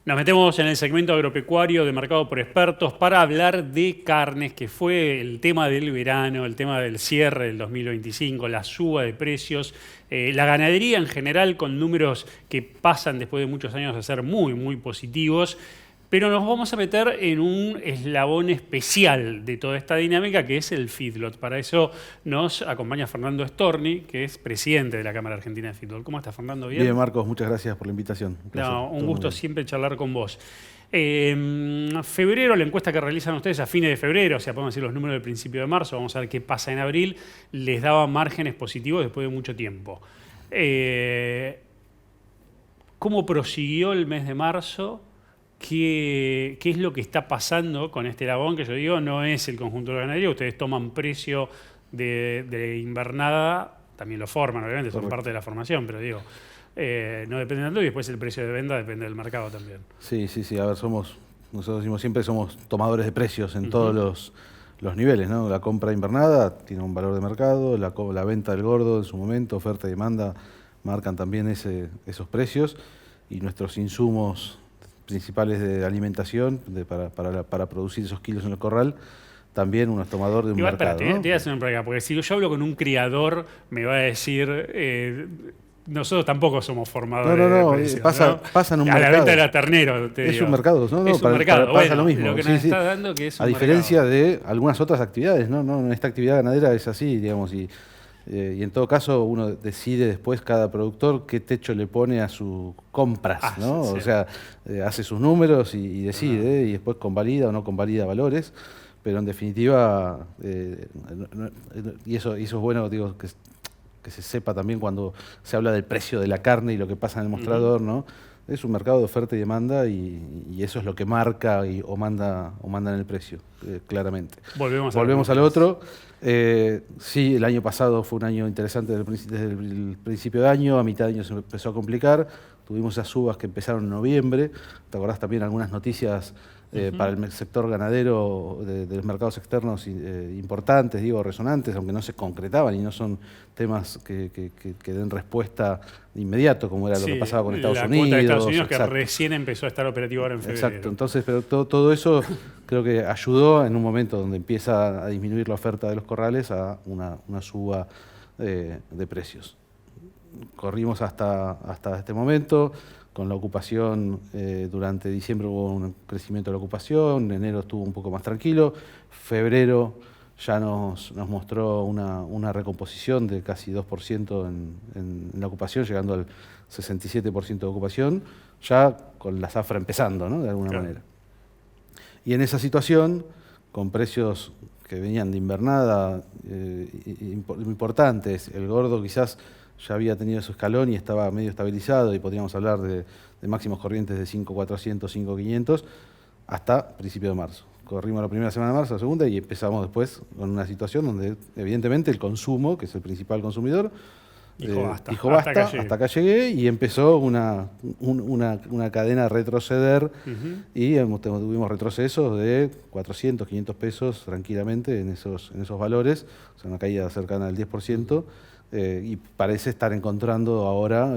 Nos metemos en el segmento agropecuario de Mercado por Expertos para hablar de carnes, que fue el tema del verano, el tema del cierre del 2025, la suba de precios, la ganadería en general con números que pasan después de muchos años a ser muy, muy positivos. Pero nos vamos a meter en un eslabón especial de toda esta dinámica que es el feedlot. Para eso nos acompaña Fernando Storni, que es presidente de la Cámara Argentina de Feedlot. ¿Cómo estás, Fernando? ¿Bien? Bien, Marcos, muchas gracias por la invitación. Un placer. No, un Todo muy gusto bien. siempre charlar con vos. Febrero, la encuesta que realizan ustedes a fines de febrero, o sea, podemos decir los números del principio de marzo, vamos a ver qué pasa en abril, les daba márgenes positivos después de mucho tiempo. ¿Cómo prosiguió el mes de marzo? ¿Qué es lo que está pasando con este labón? Que yo digo, no es el conjunto de la ganadería, ustedes toman precio de invernada, también lo forman, obviamente, son Correcto. parte de la formación, pero digo, no depende tanto y después el precio de venta depende del mercado también. Sí. A ver, nosotros decimos siempre somos tomadores de precios en todos los niveles, ¿no? La compra invernada tiene un valor de mercado, la venta del gordo en su momento, oferta y demanda marcan también esos precios y nuestros insumos principales de alimentación para producir esos kilos en el corral, también uno es tomador de un Igual, mercado, espera, ¿no? te voy a hacer un pregunta, porque si yo hablo con un criador, me va a decir, nosotros tampoco somos formadores de precios, pasa en un a mercado. la venta de la ternero, te Es digo. un mercado, ¿no? Es un mercado, Pasa bueno, lo mismo. lo que Sí, nos sí. está dando que es un A diferencia mercado. de algunas otras actividades, ¿no? En esta actividad ganadera es así, digamos, y en todo caso uno decide después cada productor qué techo le pone a sus compras, ¿no? Sí. O sea, hace sus números y decide, y después convalida o no convalida valores, pero en definitiva, y eso es bueno, digo, que se sepa también cuando se habla del precio de la carne y lo que pasa en el mostrador, ¿no? Es un mercado de oferta y demanda y eso es lo que marca o manda en el precio, claramente. Volvemos al otro. Sí, el año pasado fue un año interesante desde el principio de año, a mitad de año se empezó a complicar, tuvimos esas subas que empezaron en noviembre, te acordás también algunas noticias para el sector ganadero de los mercados externos importantes, digo, resonantes, aunque no se concretaban y no son temas que den respuesta de inmediato, como era lo que pasaba con Estados Unidos. La cuota de Estados Unidos exacto. que recién empezó a estar operativo ahora en febrero. Exacto, entonces, pero todo eso creo que ayudó en un momento donde empieza a disminuir la oferta de los corrales a una suba de precios. Corrimos hasta este momento. Con la ocupación, durante diciembre hubo un crecimiento de la ocupación, enero estuvo un poco más tranquilo, febrero ya nos mostró una recomposición de casi 2% en la ocupación, llegando al 67% de ocupación, ya con la zafra empezando, ¿no? De alguna manera. Y en esa situación, con precios que venían de invernada importantes, el gordo quizás ya había tenido su escalón y estaba medio estabilizado y podríamos hablar de máximos corrientes de 5.400, 5.500 hasta principio de marzo. Corrimos la primera semana de marzo, la segunda y empezamos después con una situación donde evidentemente el consumo, que es el principal consumidor, dijo basta, hasta acá llegué y empezó una cadena a retroceder y tuvimos retrocesos de 400, 500 pesos tranquilamente en esos valores, o sea, una caída cercana al 10%. Y parece estar encontrando ahora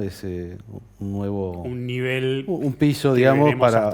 un nivel, un piso, digamos, para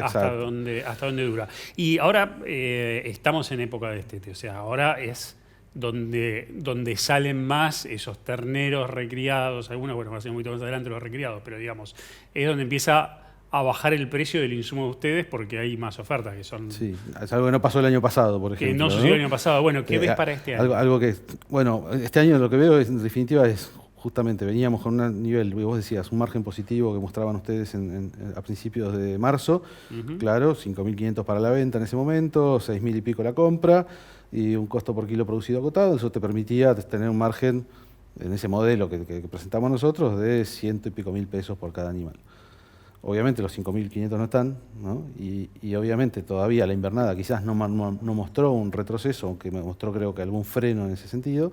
hasta dónde dura. Y ahora estamos en época de destete, o sea, ahora es donde salen más esos terneros recriados, algunos, bueno, va a ser un poquito más adelante los recriados, pero digamos, es donde empieza a bajar el precio del insumo de ustedes porque hay más ofertas que son... Sí, es algo que no pasó el año pasado, por ejemplo. Que no sucedió el año pasado. Bueno, ¿qué ves para este año? Algo que, bueno, este año lo que veo en definitiva es justamente, veníamos con un nivel, vos decías, un margen positivo que mostraban ustedes a principios de marzo, claro, 5.500 para la venta en ese momento, 6.000 y pico la compra y un costo por kilo producido acotado, eso te permitía tener un margen en ese modelo que presentamos nosotros de 100 y pico mil pesos por cada animal. Obviamente los 5.500 no están, ¿no? Y obviamente todavía la invernada quizás no mostró un retroceso, aunque me mostró creo que algún freno en ese sentido,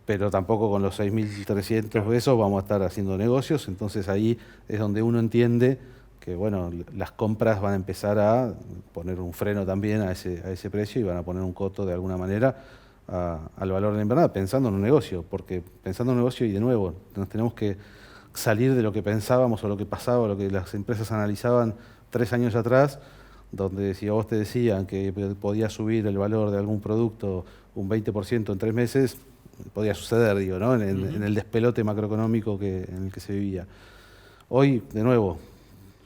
pero tampoco con los 6.300 pesos vamos a estar haciendo negocios, entonces ahí es donde uno entiende que bueno, las compras van a empezar a poner un freno también a ese precio y van a poner un coto de alguna manera al valor de la invernada, pensando en un negocio, porque pensando en un negocio y de nuevo nos tenemos que salir de lo que pensábamos o lo que pasaba, o lo que las empresas analizaban 3 años atrás, donde si a vos te decían que podía subir el valor de algún producto un 20% en 3 meses, podía suceder, digo, ¿no? En el despelote macroeconómico en el que se vivía. Hoy, de nuevo,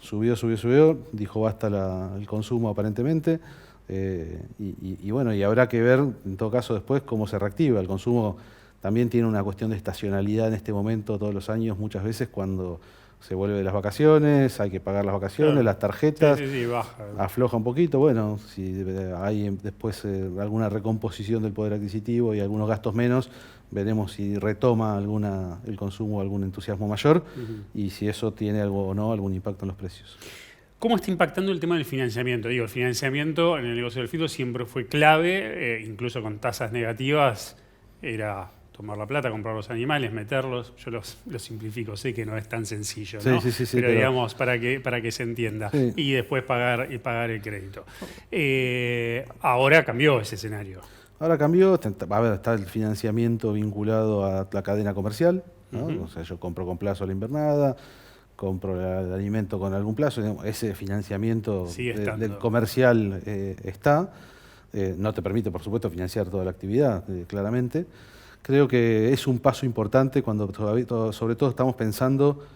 subió, dijo basta el consumo aparentemente, y bueno, y habrá que ver en todo caso después cómo se reactiva. El consumo también tiene una cuestión de estacionalidad en este momento, todos los años, muchas veces cuando se vuelve de las vacaciones, hay que pagar las vacaciones, Claro. las tarjetas, Sí, baja. afloja un poquito. Bueno, si hay después alguna recomposición del poder adquisitivo y algunos gastos menos, veremos si retoma el consumo, algún entusiasmo mayor, y si eso tiene algo o no, algún impacto en los precios. ¿Cómo está impactando el tema del financiamiento? Digo, el financiamiento en el negocio del fito siempre fue clave, incluso con tasas negativas era tomar la plata, comprar los animales, meterlos. Yo lo simplifico, sé que no es tan sencillo, ¿no? Sí, pero digamos, para que se entienda. Sí. Y después pagar el crédito. Ahora cambió ese escenario. Ahora cambió, está el financiamiento vinculado a la cadena comercial, ¿no? O sea, yo compro con plazo la invernada, compro el alimento con algún plazo, digamos, ese financiamiento del comercial está. No te permite, por supuesto, financiar toda la actividad, claramente. Creo que es un paso importante cuando sobre todo estamos pensando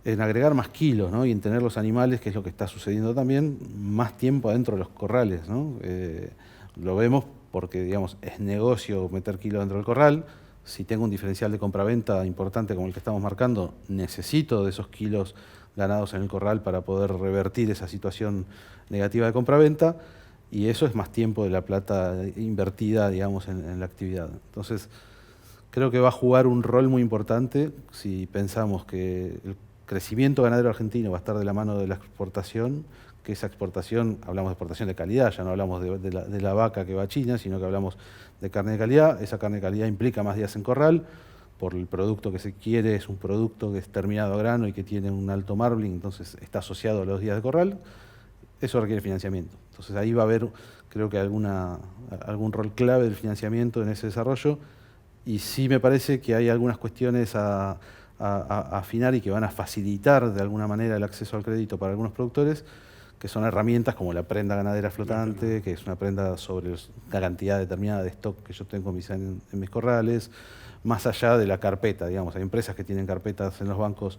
en agregar más kilos, ¿no? Y en tener los animales, que es lo que está sucediendo también, más tiempo adentro de los corrales, ¿no? Lo vemos porque, digamos, es negocio meter kilos dentro del corral. Si tengo un diferencial de compraventa importante como el que estamos marcando, necesito de esos kilos ganados en el corral para poder revertir esa situación negativa de compraventa, y eso es más tiempo de la plata invertida, digamos, en la actividad. Entonces, creo que va a jugar un rol muy importante si pensamos que el crecimiento ganadero argentino va a estar de la mano de la exportación, que esa exportación, hablamos de exportación de calidad, ya no hablamos de la vaca que va a China, sino que hablamos de carne de calidad. Esa carne de calidad implica más días en corral, por el producto que se quiere, es un producto que es terminado a grano y que tiene un alto marbling, entonces está asociado a los días de corral. Eso requiere financiamiento. Entonces ahí va a haber, creo que algún rol clave del financiamiento en ese desarrollo, y sí me parece que hay algunas cuestiones a afinar y que van a facilitar de alguna manera el acceso al crédito para algunos productores, que son herramientas como la prenda ganadera flotante, que es una prenda sobre la cantidad determinada de stock que yo tengo en mis corrales, más allá de la carpeta, digamos. Hay empresas que tienen carpetas en los bancos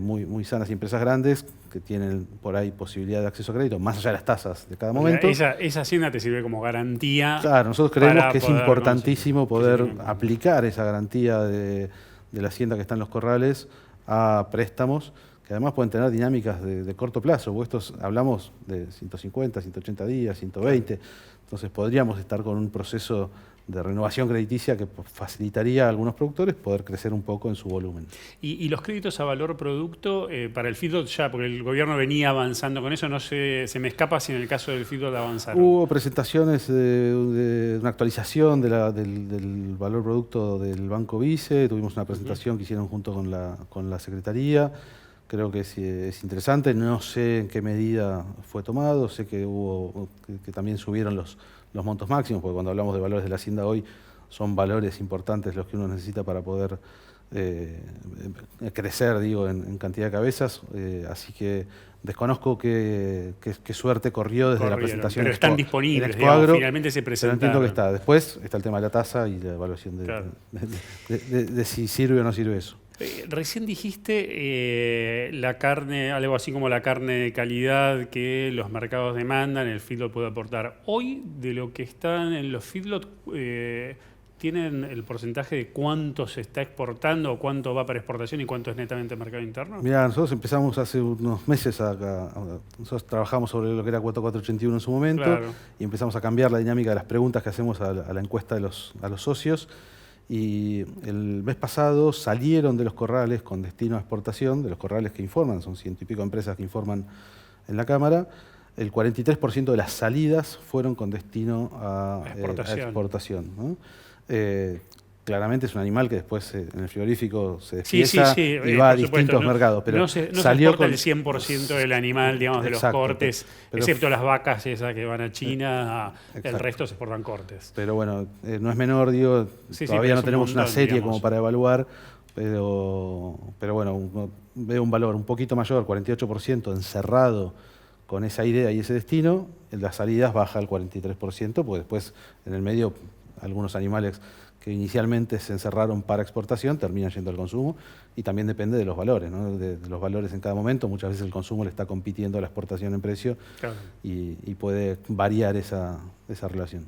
muy sanas, y empresas grandes que tienen por ahí posibilidad de acceso a crédito, más allá de las tasas de cada momento. Esa hacienda te sirve como garantía. Claro, nosotros creemos que es importantísimo poder aplicar esa garantía de la hacienda que está en los corrales a préstamos, que además pueden tener dinámicas de corto plazo, porque hablamos de 150, 180 días, 120, entonces podríamos estar con un proceso de renovación crediticia que facilitaría a algunos productores poder crecer un poco en su volumen. ¿Y los créditos a valor producto para el feedlot ya, porque el gobierno venía avanzando con eso, no se me escapa si en el caso del feedlot avanzaron? Hubo presentaciones de una actualización del valor producto del Banco Vice, tuvimos una presentación que hicieron junto con la Secretaría. Creo que es interesante, no sé en qué medida fue tomado, sé que que también subieron los montos máximos, porque cuando hablamos de valores de la hacienda hoy son valores importantes los que uno necesita para poder crecer, digo, en cantidad de cabezas, así que desconozco qué suerte corrió desde la presentación. Pero están disponibles, Expoagro, finalmente se presentaron. Pero entiendo que está. Después está el tema de la tasa y la evaluación de si sirve o no sirve eso. Recién dijiste la carne, algo así como la carne de calidad que los mercados demandan, el feedlot puede aportar. Hoy, de lo que están en los feedlot, ¿tienen el porcentaje de cuánto se está exportando o cuánto va para exportación y cuánto es netamente mercado interno? Mirá, nosotros empezamos hace unos meses nosotros trabajamos sobre lo que era cuota 481 en su momento, claro, y empezamos a cambiar la dinámica de las preguntas que hacemos a la encuesta a los socios. Y el mes pasado salieron de los corrales con destino a exportación, de los corrales que informan, son 100 y pico empresas que informan en la Cámara, el 43% de las salidas fueron con destino a exportación, ¿no? Claramente es un animal que después en el frigorífico se despieza y va a distintos mercados. Pero no se exporta el 100% del animal, digamos, de los cortes, excepto las vacas esas que van a China, el resto se exportan cortes. Pero bueno, no es menor, digo, todavía no tenemos una serie, digamos, como para evaluar, pero pero bueno, uno ve un valor un poquito mayor, 48%, encerrado con esa idea y ese destino, en las salidas baja al 43%, porque después en el medio algunos animales que inicialmente se encerraron para exportación terminan yendo al consumo, y también depende de los valores, ¿no? De los valores en cada momento. Muchas veces el consumo le está compitiendo a la exportación en precio, claro, y puede variar esa relación.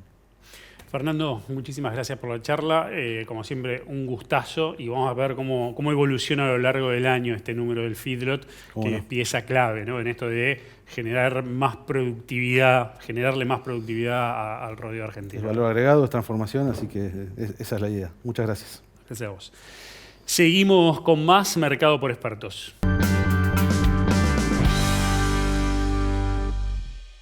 Fernando, muchísimas gracias por la charla. Como siempre, un gustazo, y vamos a ver cómo evoluciona a lo largo del año este número del feedlot, que es pieza clave, ¿no?, en esto de generar más productividad, generarle más productividad al rodeo argentino. El valor agregado es transformación, así que esa es la idea. Muchas gracias. Gracias a vos. Seguimos con más Mercado por Expertos.